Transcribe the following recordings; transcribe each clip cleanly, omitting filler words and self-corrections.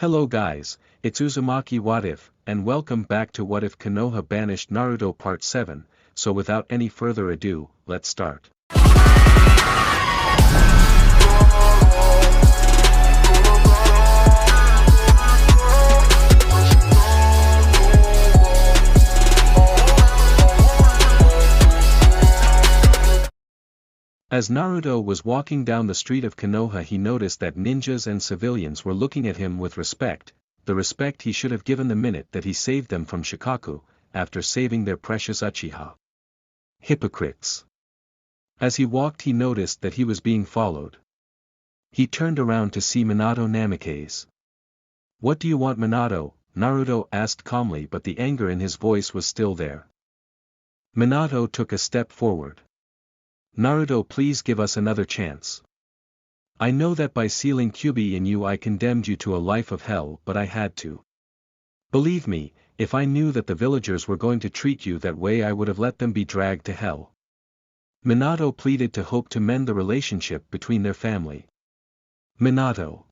Hello guys, it's Uzumaki What If, and welcome back to What If Konoha Banished Naruto Part 7, so without any further ado, let's start. As Naruto was walking down the street of Konoha, he noticed that ninjas and civilians were looking at him with respect, the respect he should have given the minute that he saved them from Shikaku, after saving their precious Uchiha. Hypocrites. As he walked, he noticed that he was being followed. He turned around to see Minato Namikaze. "What do you want, Minato?" Naruto asked calmly, but the anger in his voice was still there. Minato took a step forward. "Naruto, please give us another chance. I know that by sealing Kyuubi in you I condemned you to a life of hell, but I had to. Believe me, if I knew that the villagers were going to treat you that way I would have let them be dragged to hell." Minato pleaded to hope to mend the relationship between their family. "Minato.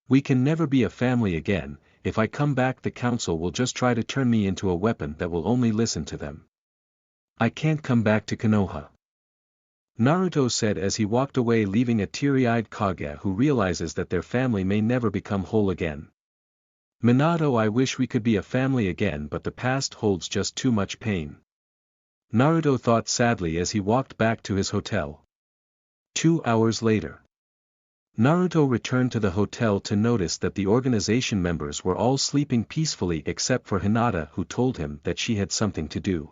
We can never be a family again. If I come back the council will just try to turn me into a weapon that will only listen to them. I can't come back to Konoha," Naruto said as he walked away, leaving a teary-eyed Kage who realizes that their family may never become whole again. "Minato, I wish we could be a family again, but the past holds just too much pain," Naruto thought sadly as he walked back to his hotel. 2 hours later. Naruto returned to the hotel to notice that the organization members were all sleeping peacefully except for Hinata, who told him that she had something to do.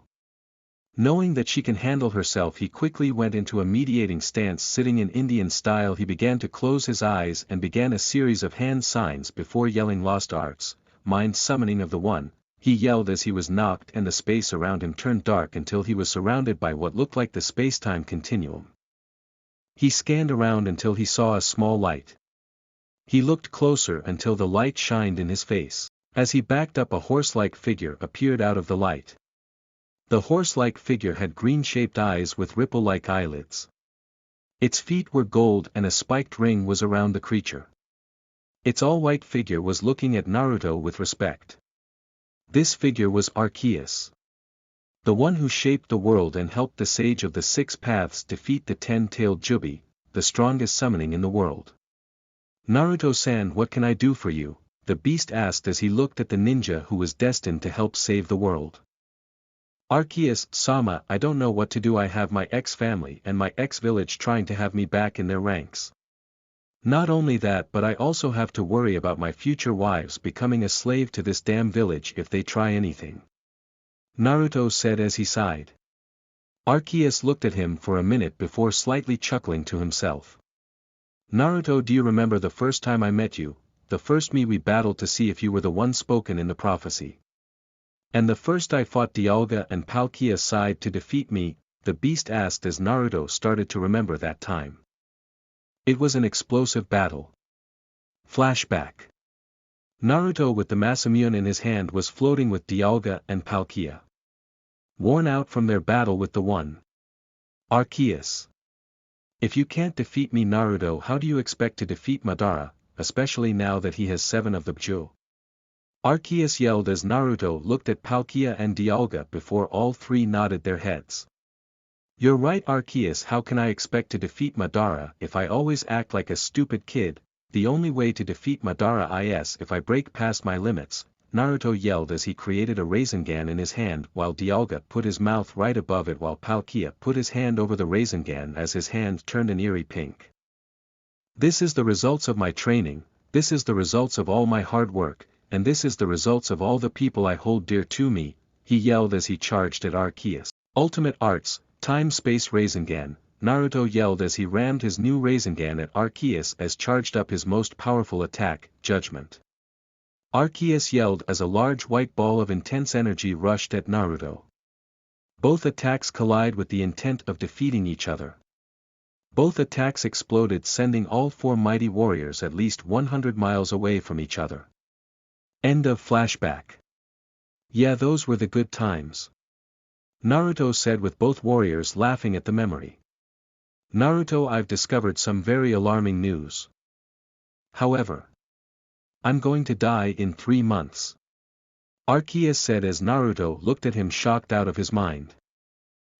Knowing that she can handle herself, he quickly went into a mediating stance. Sitting in Indian style, he began to close his eyes and began a series of hand signs before yelling lost arts, mind summoning of the one. He yelled as he was knocked and the space around him turned dark until he was surrounded by what looked like the space-time continuum. He scanned around until he saw a small light. He looked closer until the light shined in his face. As he backed up, a horse-like figure appeared out of the light. The horse-like figure had green-shaped eyes with ripple-like eyelids. Its feet were gold and a spiked ring was around the creature. Its all-white figure was looking at Naruto with respect. This figure was Arceus, the one who shaped the world and helped the Sage of the Six Paths defeat the 10-tailed Jubi, the strongest summoning in the world. "Naruto-san, what can I do for you?" the beast asked as he looked at the ninja who was destined to help save the world. "Arceus-sama, I don't know what to do. I have my ex-family and my ex-village trying to have me back in their ranks. Not only that, but I also have to worry about my future wives becoming a slave to this damn village if they try anything," Naruto said as he sighed. Arceus looked at him for a minute before slightly chuckling to himself. "Naruto, do you remember the first time I met you, the first me we battled to see if you were the one spoken in the prophecy? And the first I fought Dialga and Palkia side to defeat me?" the beast asked as Naruto started to remember that time. It was an explosive battle. Flashback. Naruto with the Masamune in his hand was floating with Dialga and Palkia. Worn out from their battle with the one. Arceus. "If you can't defeat me, Naruto, how do you expect to defeat Madara, especially now that he has 7 of the Bujou?" Arceus yelled as Naruto looked at Palkia and Dialga before all three nodded their heads. "You're right, Arceus, how can I expect to defeat Madara if I always act like a stupid kid? The only way to defeat Madara is if I break past my limits," Naruto yelled as he created a Rasengan in his hand while Dialga put his mouth right above it while Palkia put his hand over the Rasengan as his hand turned an eerie pink. "This is the results of my training, this is the results of all my hard work, and this is the results of all the people I hold dear to me," he yelled as he charged at Arceus. "Ultimate Arts, Time-Space Rasengan," Naruto yelled as he rammed his new Rasengan at Arceus as charged up his most powerful attack, Judgment. Arceus yelled as a large white ball of intense energy rushed at Naruto. Both attacks collide with the intent of defeating each other. Both attacks exploded, sending all 4 mighty warriors at least 100 miles away from each other. End of flashback. "Yeah, those were the good times," Naruto said with both warriors laughing at the memory. "Naruto, I've discovered some very alarming news. However, I'm going to die in 3 months. Arceus said as Naruto looked at him shocked out of his mind.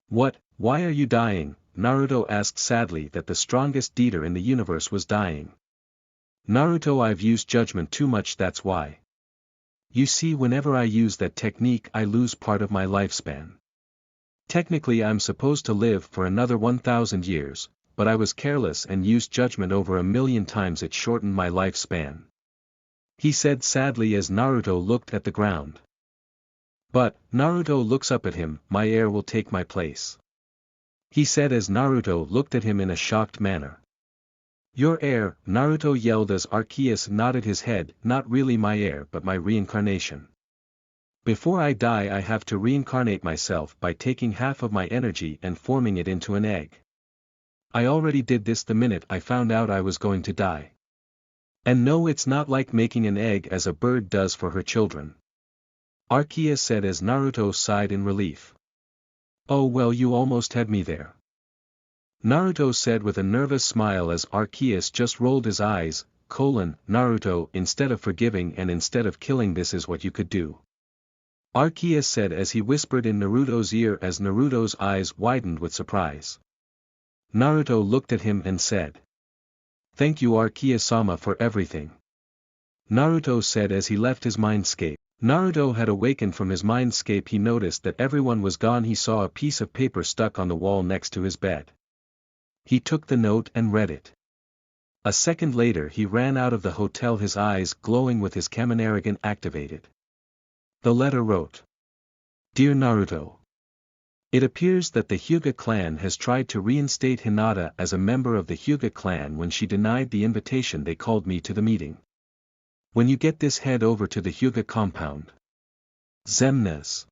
What, why are you dying? Naruto asked sadly that the strongest dealer in the universe was dying. Naruto, I've used judgment too much, that's why. You see, whenever I use that technique I lose part of my lifespan. Technically I'm supposed to live for another 1,000 years, but I was careless and used judgment over 1,000,000 times, it shortened my lifespan. He said sadly as Naruto looked at the ground. But, Naruto looks up at him, my heir will take my place. He said as Naruto looked at him in a shocked manner. Your heir, Naruto yelled as Arceus nodded his head, not really my heir but my reincarnation. Before I die I have to reincarnate myself by taking half of my energy and forming it into an egg. I already did this the minute I found out I was going to die. And no, it's not like making an egg as a bird does for her children. Arceus said as Naruto sighed in relief. Oh well, you almost had me there. Naruto said with a nervous smile as Arceus just rolled his eyes, Naruto, instead of forgiving and instead of killing, this is what you could do. Arceus said as he whispered in Naruto's ear as Naruto's eyes widened with surprise. Naruto looked at him and said. Thank you Arceus-sama for everything. Naruto said as he left his mindscape. Naruto had awakened from his mindscape. He noticed that everyone was gone. He saw a piece of paper stuck on the wall next to his bed. He took the note and read it. A second later he ran out of the hotel, his eyes glowing with his Kaminarigan activated. The letter wrote. Dear Naruto. It appears that the Hyuga clan has tried to reinstate Hinata as a member of the Hyuga clan. When she denied the invitation they called me to the meeting. When you get this, head over to the Hyuga compound. Zemnas.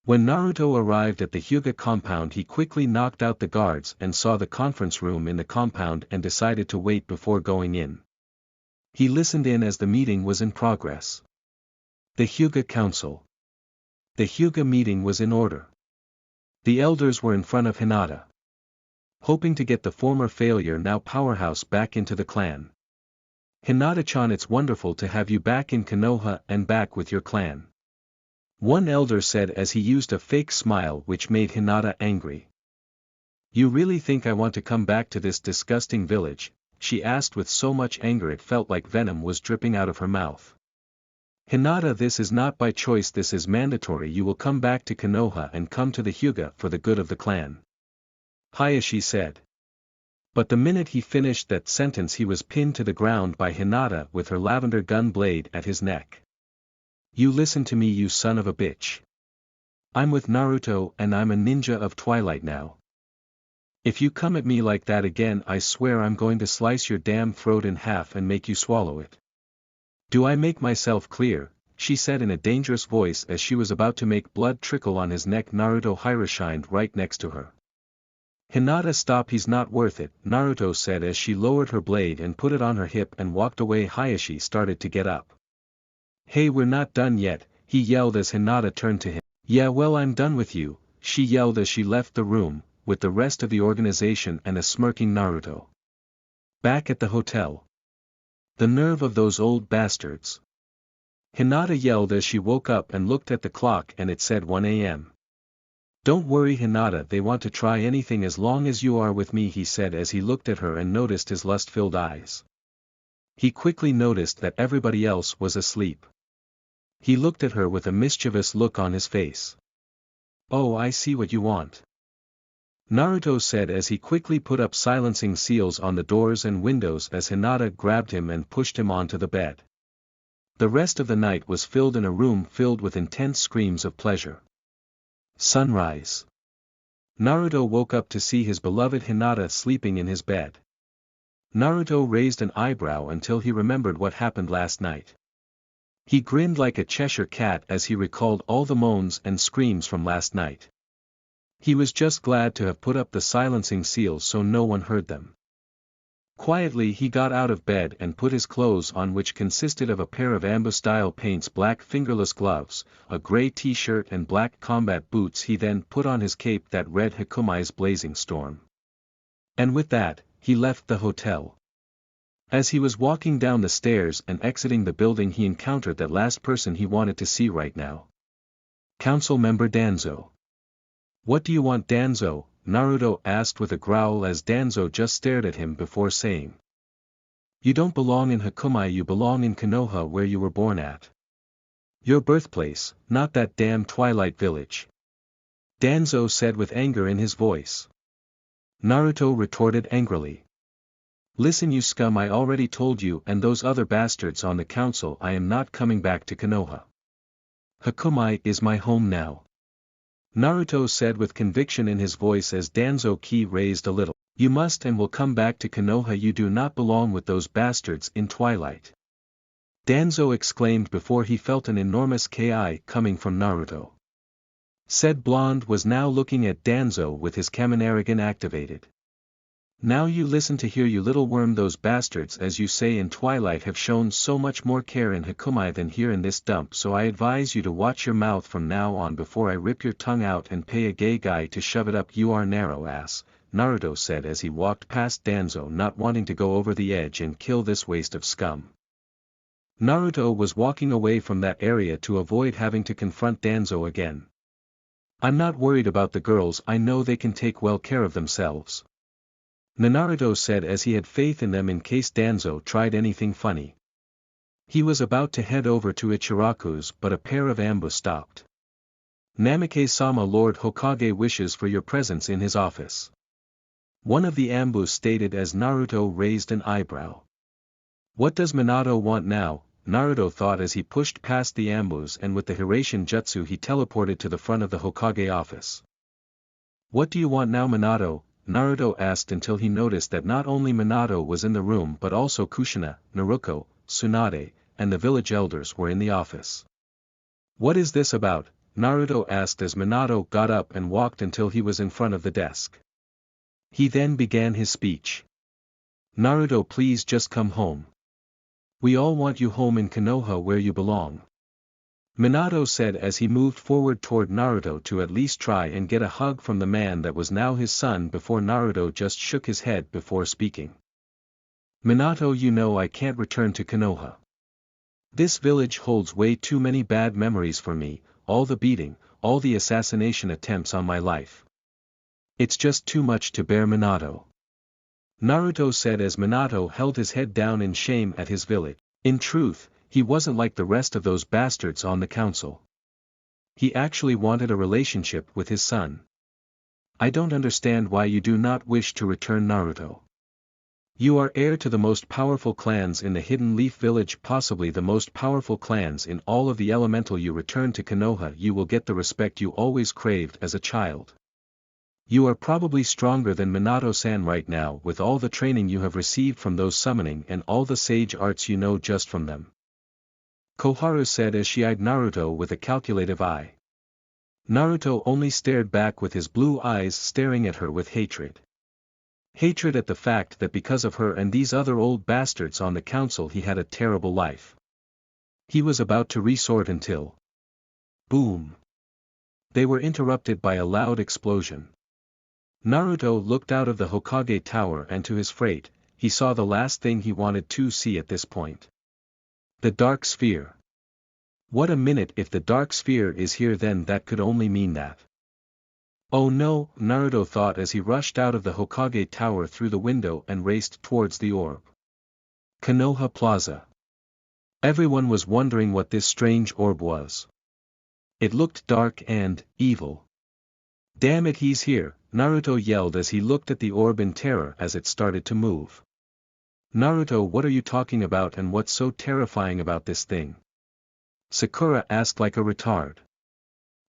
When Naruto arrived at the Hyuga compound he quickly knocked out the guards and saw the conference room in the compound and decided to wait before going in. He listened in as the meeting was in progress. The Hyuga Council. The Hyuga meeting was in order. The elders were in front of Hinata. Hoping to get the former failure now powerhouse back into the clan. Hinata-chan, it's wonderful to have you back in Konoha and back with your clan. One elder said as he used a fake smile which made Hinata angry. You really think I want to come back to this disgusting village? She asked with so much anger it felt like venom was dripping out of her mouth. Hinata, this is not by choice, this is mandatory. You will come back to Konoha and come to the Hyuga for the good of the clan. Hayashi said. But the minute he finished that sentence he was pinned to the ground by Hinata with her lavender gun blade at his neck. You listen to me, you son of a bitch. I'm with Naruto and I'm a ninja of Twilight now. If you come at me like that again I swear I'm going to slice your damn throat in half and make you swallow it. Do I make myself clear? She said in a dangerous voice as she was about to make blood trickle on his neck. Naruto hirashined right next to her. Hinata, stop, he's not worth it, Naruto said as she lowered her blade and put it on her hip and walked away. Hayashi started to get up. Hey, we're not done yet, he yelled as Hinata turned to him. Yeah well, I'm done with you, she yelled as she left the room, with the rest of the organization and a smirking Naruto. Back at the hotel. The nerve of those old bastards. Hinata yelled as she woke up and looked at the clock and it said 1 a.m. Don't worry Hinata, they want to try anything as long as you are with me, he said as he looked at her and noticed his lust-filled eyes. He quickly noticed that everybody else was asleep. He looked at her with a mischievous look on his face. Oh, I see what you want. Naruto said as he quickly put up silencing seals on the doors and windows as Hinata grabbed him and pushed him onto the bed. The rest of the night was filled in a room filled with intense screams of pleasure. Sunrise. Naruto woke up to see his beloved Hinata sleeping in his bed. Naruto raised an eyebrow until he remembered what happened last night. He grinned like a Cheshire cat as he recalled all the moans and screams from last night. He was just glad to have put up the silencing seals so no one heard them. Quietly he got out of bed and put his clothes on, which consisted of a pair of Ambo-style paints, black fingerless gloves, a gray t-shirt and black combat boots. He then put on his cape that read Hakumai's Blazing Storm. And with that, he left the hotel. As he was walking down the stairs and exiting the building he encountered that last person he wanted to see right now. Council member Danzo. What do you want, Danzo? Naruto asked with a growl as Danzo just stared at him before saying. You don't belong in Hakumai, you belong in Konoha where you were born at. Your birthplace, not that damn Twilight Village. Danzo said with anger in his voice. Naruto retorted angrily. Listen you scum, I already told you and those other bastards on the council I am not coming back to Konoha. Hakumai is my home now. Naruto said with conviction in his voice as Danzo ki raised a little. You must and will come back to Konoha, you do not belong with those bastards in Twilight. Danzo exclaimed before he felt an enormous ki coming from Naruto. Said blonde was now looking at Danzo with his Kaminarigan activated. Now you listen to hear, you little worm, those bastards as you say in Twilight have shown so much more care in Hakumai than here in this dump, so I advise you to watch your mouth from now on before I rip your tongue out and pay a gay guy to shove it up your narrow ass, Naruto said as he walked past Danzo, not wanting to go over the edge and kill this waste of scum. Naruto was walking away from that area to avoid having to confront Danzo again. I'm not worried about the girls, I know they can take well care of themselves. Naruto said as he had faith in them in case Danzo tried anything funny. He was about to head over to Ichiraku's but a pair of ambu stopped. Namike-sama, Lord Hokage wishes for your presence in his office. One of the ambu stated as Naruto raised an eyebrow. What does Minato want now? Naruto thought as he pushed past the ambus and with the Hiraishin Jutsu he teleported to the front of the Hokage office. What do you want now, Minato? Naruto asked until he noticed that not only Minato was in the room but also Kushina, Naruko, Tsunade, and the village elders were in the office. What is this about? Naruto asked as Minato got up and walked until he was in front of the desk. He then began his speech. Naruto, please just come home. We all want you home in Konoha where you belong. Minato said as he moved forward toward Naruto to at least try and get a hug from the man that was now his son before Naruto just shook his head before speaking. Minato, you know I can't return to Konoha. This village holds way too many bad memories for me, all the beating, all the assassination attempts on my life. It's just too much to bear, Minato. Naruto said as Minato held his head down in shame at his village. In truth, he wasn't like the rest of those bastards on the council. He actually wanted a relationship with his son. I don't understand why you do not wish to return, Naruto. You are heir to the most powerful clans in the Hidden Leaf Village, possibly the most powerful clans in all of the elemental. You return to Konoha, you will get the respect you always craved as a child. You are probably stronger than Minato-san right now with all the training you have received from those summoning and all the sage arts you know just from them. Koharu said as she eyed Naruto with a calculative eye. Naruto only stared back with his blue eyes staring at her with hatred. Hatred at the fact that because of her and these other old bastards on the council he had a terrible life. He was about to resort until... Boom! They were interrupted by a loud explosion. Naruto looked out of the Hokage tower and to his fate, he saw the last thing he wanted to see at this point. The Dark Sphere. What a minute, if the Dark Sphere is here then that could only mean that. Oh no, Naruto thought as he rushed out of the Hokage tower through the window and raced towards the orb. Konoha Plaza. Everyone was wondering what this strange orb was. It looked dark and evil. Damn it, he's here, Naruto yelled as he looked at the orb in terror as it started to move. Naruto, what are you talking about and what's so terrifying about this thing? Sakura asked like a retard.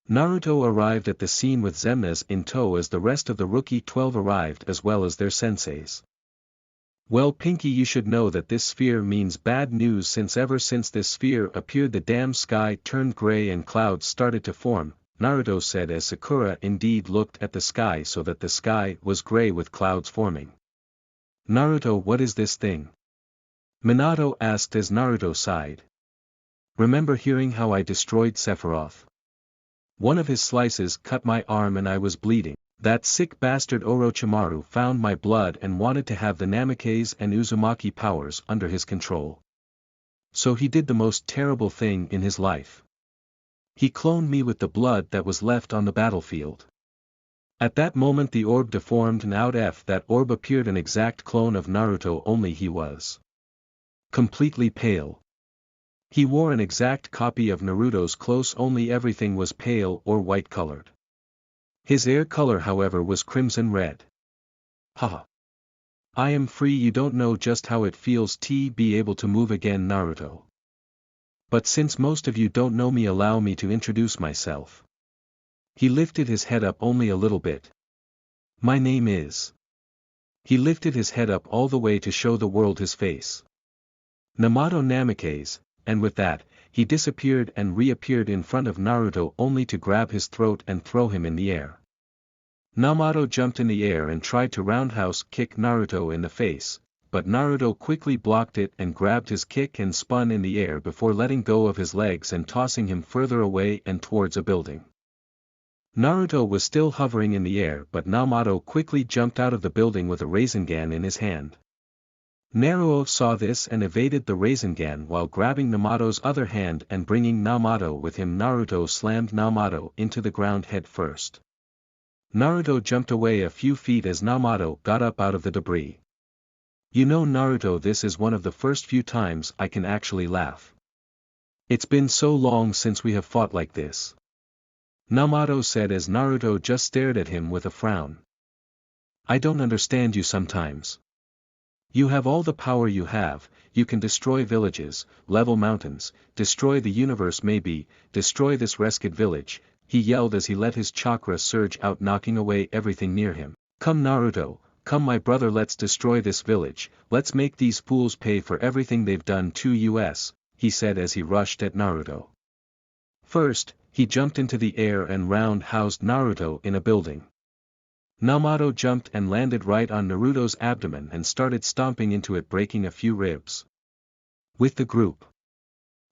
Naruto arrived at the scene with Xemnas in tow as the rest of the Rookie 12 arrived as well as their senseis. Well, Pinky, you should know that this sphere means bad news, since ever since this sphere appeared the damn sky turned gray and clouds started to form, Naruto said as Sakura indeed looked at the sky so that the sky was gray with clouds forming. Naruto, what is this thing? Minato asked as Naruto sighed. Remember hearing how I destroyed Sephiroth? One of his slices cut my arm and I was bleeding. That sick bastard Orochimaru found my blood and wanted to have the Namikaze and Uzumaki powers under his control. So he did the most terrible thing in his life. He cloned me with the blood that was left on the battlefield. At that moment the orb deformed and out of that orb appeared an exact clone of Naruto, only he was completely pale. He wore an exact copy of Naruto's clothes, only everything was pale or white colored. His hair color however was crimson red. Haha. I am free. You don't know just how it feels to be able to move again, Naruto. But since most of you don't know me, allow me to introduce myself. He lifted his head up only a little bit. My name is. He lifted his head up all the way to show the world his face. Namato Namikaze, and with that, he disappeared and reappeared in front of Naruto only to grab his throat and throw him in the air. Namato jumped in the air and tried to roundhouse kick Naruto in the face, but Naruto quickly blocked it and grabbed his kick and spun in the air before letting go of his legs and tossing him further away and towards a building. Naruto was still hovering in the air, but Namato quickly jumped out of the building with a Rasengan in his hand. Naruto saw this and evaded the Rasengan while grabbing Namato's other hand and bringing Namato with him. Naruto slammed Namato into the ground head first. Naruto jumped away a few feet as Namato got up out of the debris. You know, Naruto, this is one of the first few times I can actually laugh. It's been so long since we have fought like this. Namato said as Naruto just stared at him with a frown. I don't understand you sometimes. You have all the power you have, you can destroy villages, level mountains, destroy the universe, maybe, destroy this rescued village, he yelled as he let his chakra surge out, knocking away everything near him. Come Naruto, come my brother, let's destroy this village, let's make these fools pay for everything they've done to us, he said as he rushed at Naruto. First, he jumped into the air and round-housed Naruto in a building. Namato jumped and landed right on Naruto's abdomen and started stomping into it, breaking a few ribs. With the group.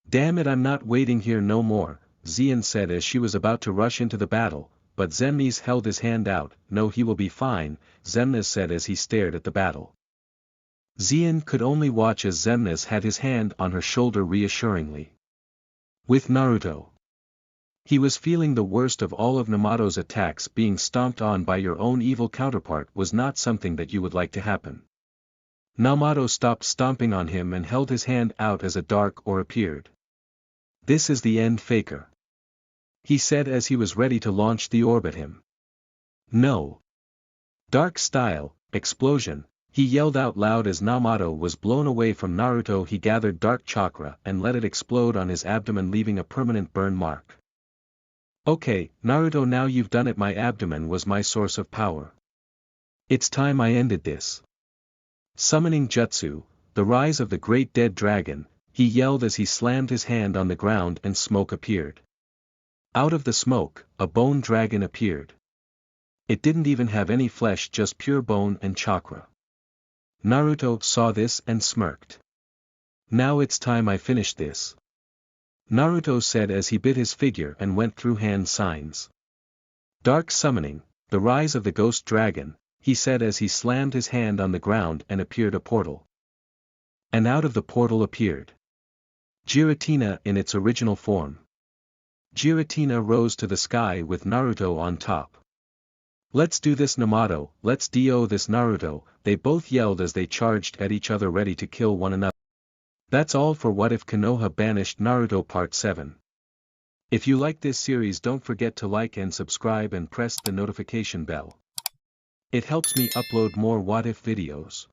Damn it, I'm not waiting here no more, Xian said as she was about to rush into the battle, but Zemnis held his hand out. No, he will be fine, Zemnis said as he stared at the battle. Xian could only watch as Zemnis had his hand on her shoulder reassuringly. With Naruto. He was feeling the worst of all of Namato's attacks. Being stomped on by your own evil counterpart was not something that you would like to happen. Namato stopped stomping on him and held his hand out as a dark orb appeared. This is the end, Faker. He said as he was ready to launch the orb at him. No. Dark style, explosion, he yelled out loud as Namato was blown away from Naruto. He gathered dark chakra and let it explode on his abdomen, leaving a permanent burn mark. Okay, Naruto, now you've done it. My abdomen was my source of power. It's time I ended this. Summoning Jutsu, the rise of the great dead dragon, he yelled as he slammed his hand on the ground and smoke appeared. Out of the smoke, a bone dragon appeared. It didn't even have any flesh, just pure bone and chakra. Naruto saw this and smirked. Now it's time I finish this. Naruto said as he bit his figure and went through hand signs. Dark summoning, the rise of the ghost dragon, he said as he slammed his hand on the ground and appeared a portal. And out of the portal appeared Giratina in its original form. Giratina rose to the sky with Naruto on top. Let's do this, Namato, let's do this, Naruto, they both yelled as they charged at each other, ready to kill one another. That's all for What If Konoha Banished Naruto Part 7. If you like this series, don't forget to like and subscribe and press the notification bell. It helps me upload more What If videos.